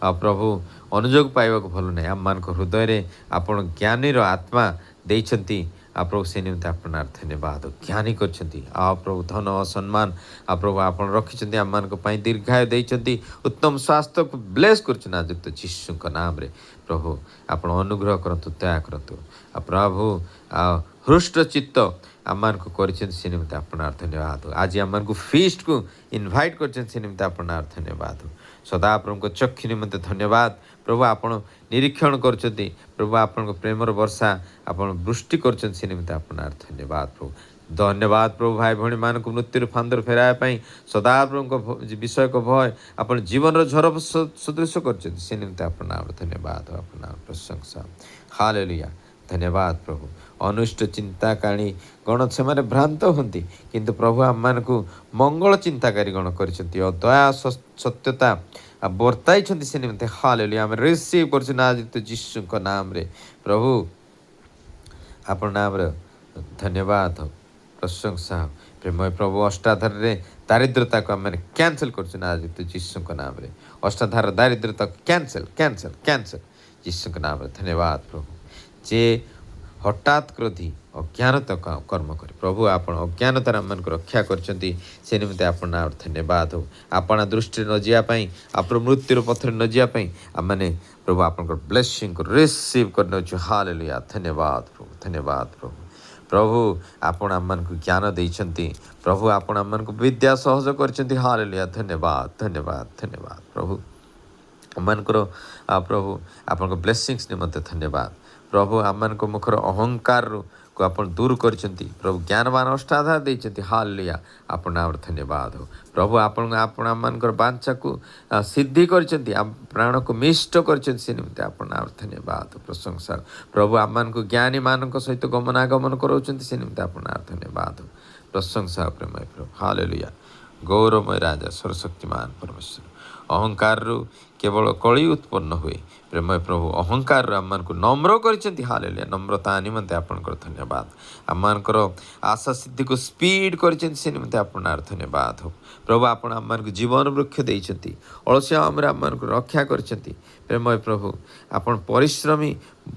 आ प्रभु अनुजोग पाइबा भल ना आम मान हृदय में आपण ज्ञानी आत्मा देइछंती आ प्रभु से निम्ति आपण धन्यवाद ज्ञानी करछंती आ प्रभु धन सम्मान आ प्रभु आपण रखिछंती आम मान दीर्घायु देइछंती उत्तम स्वास्थ्य को ब्लेस करछन आज तो यीशु का नाम रे प्रभु आपण अनुग्रह करतु दया करतु आ प्रभु आ हृष्ट चित्त आम मान को करछन से निम्ति आपण धन्यवाद आज आम मान को फीस्ट को इनवाइट करछन से निम्ति आपण धन्यवाद सदा प्रभु को चक्षु निम्ति धन्यवाद प्रभु आपण निरीक्षण करछंती प्रभु आपण प्रेमर वर्षा आपण वृष्टि करछन से निम्ति आपण धन्यवाद प्रभु धन्यवाद प्रभु भाई भौणी मान को मृत्यु फांदर फेराया सदा प्रभु विषय को भय आपण जीवन झर सदृश कर से निम्ति आपण धन्यवाद आपण प्रशंसा हालेलुया धन्यवाद प्रभु अनुष्ट चिंता काणी गण से भ्रांत होती किंतु प्रभु आम मान को मंगल चिंताकारी गण कर दया सत्यता बर्ताई से निम्ति हालेलुया आम रिसीव कर यीशु का नाम रे प्रभु आपण नाम रे धन्यवाद प्रशंसा प्रेमय प्रभु अष्टाधार रे दारिद्रता को आम कैंसल कर आज यीशु का नाम रे अष्टाधार दारिद्रता कैंसल कैंसल कैंसल यीशु का नाम रे धन्यवाद प्रभु जे हठात क्रोधी अज्ञानता कर्म करे प्रभु आपण अज्ञानतार आम को रक्षा करछंती से निमित्त आपण नाम धन्यवाद हो आपण दृष्टि न जापाई आप मृत्युर पथर न जापाई आम प्रभु आपण ब्लेसिंग को रिसीव करने हालेलुया धन्यवाद प्रभु प्रभु आपण आम को ज्ञान देइछंती प्रभु आपण आम को विद्या सहज करछंती हालेलुया धन्यवाद धन्यवाद धन्यवाद प्रभु आम प्रभु आपण ब्लेसिंग्स निमंते धन्यवाद प्रभु आम मुखर अहंकार को आप दूर करछंती प्रभु ज्ञानवान अष्टाधार देइछंती हालेलुया आपण नाम धन्यवाद हो प्रभु आपण आमनकर बांछा को सिद्धि करछंती प्राण को मिष्ट करछंती से निमित्त आपण नाम धन्यवाद प्रशंसा प्रभु आम को ज्ञानी मान सहित गमनागमन कराउछंती से निमित्त आपण नाम धन्यवाद प्रशंसा प्रेमय प्रभु हालेलुया गौरवमय राजा सर्वशक्तिमान परमेश्वर अहंकार केवल कली उत्पन्न हुए प्रेमय प्रभु अहंकार आम को नम्र कर हालेलुया नम्रता निमंते आपनकर धन्यवाद आमर आशा सिद्धि को स्पीड कर निमंते आपनार धन्यवाद हो प्रभु आपण आम को जीवन वृक्ष देइछंती अलसिया आम को रक्षा करछंती प्रेमय प्रभु आपण परिश्रमी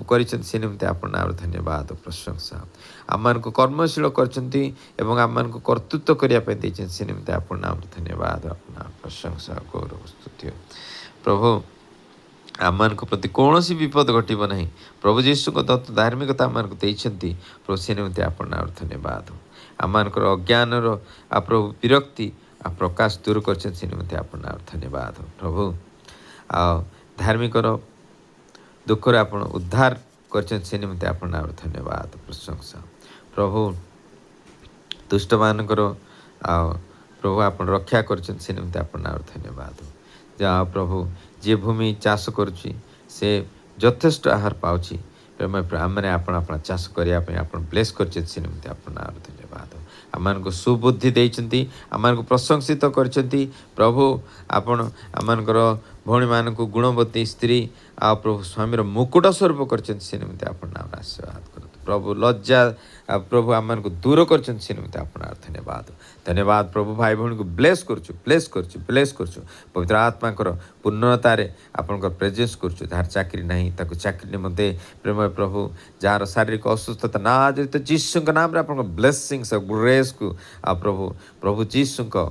करछंती से निमंते आपनार धन्यवाद प्रशंसा आम को कर्मशील करछंती एवं आम को कर्तृत्व करिया पे देइछंती से निमंते आपनार धन्यवाद आपनार प्रशंसा गौरव स्तुति प्रभु आम प्रति कौन विपद घटब ना प्रभु यीशु को दत्त धार्मिकता आम को देइछंती प्रभु से निमंते आपनार धन्यवाद आम अज्ञान प्रभु विरक्ति प्रकाश दूर कर निमंते आपनार धन्यवाद प्रभु धार्मिक दुखर आप उद्धार कर निमंते आपनार धन्यवाद प्रशंसा प्रभु दुष्ट मानकर प्रभु आप रक्षा कर निमंते आपनार धन्यवाद जहाँ प्रभु जे भूमि चाष करुच्ची से यथेष्ट आहार पाउची आमने आपण चाष करने आप ब्लेस कर निमंते आपनार धन्यवाद आम को सुबुद्धि देइछंती आम को प्रशंसित करछंती प्रभु आपण आमनकर भौणी मान को गुणवती स्त्री आ प्रभु स्वामीर मुकुट स्वरूप करछंती निमंते आपनार आशीर्वाद करतु प्रभु लज्जा प्रभु आम को दूर करछंती निमंते आपनार धन्यवाद धन्यवाद प्रभु भाई भौणी को ब्लेस करछु पवित्र आत्मा पूर्णतार आपन प्रेजेंस करछु जार चाकरी नहीं ताको चाकरी निमंते प्रेम प्रभु जार शारीरिक असुस्थता ना तो यीशु के नाम रे आपन ब्लेसिंग्स ग्रेस को प्रभु यीशु को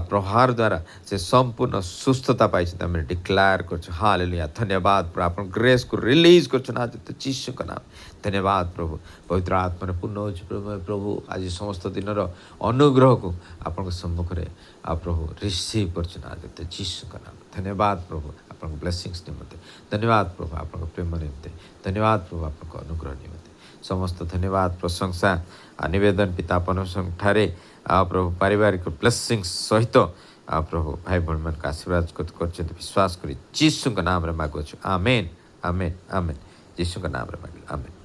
प्रहार द्वारा से संपूर्ण सुस्थता पाई आम डिक्लेयर करछु हालेलुया धन्यवाद प्रभु आपन ग्रेस को रिलीज करछु ना तो यीशु के नाम धन्यवाद प्रभु पवित्र आत्मा पूर्ण हो प्रभु आज समस्त दिन अनुग्रह को आपन सम्मुख में प्रभु रिसीव कर यीशु का नाम धन्यवाद प्रभु आपन ब्लेसिंग्स निमंते धन्यवाद प्रभु आपन प्रेम निमंते धन्यवाद प्रभु आपन अनुग्रह निमंते समस्त धन्यवाद प्रशंसा निवेदन पिता परमेश्वर ठारे प्रभु पारिवारिक ब्लेसिंग्स सहित प्रभु भाई भौणी मान आशीर्वाद कर विश्वास कर यीशु का नाम रे मागुछु आमेन आमेन आमेन यीशु का नाम रे मांगे आमेन।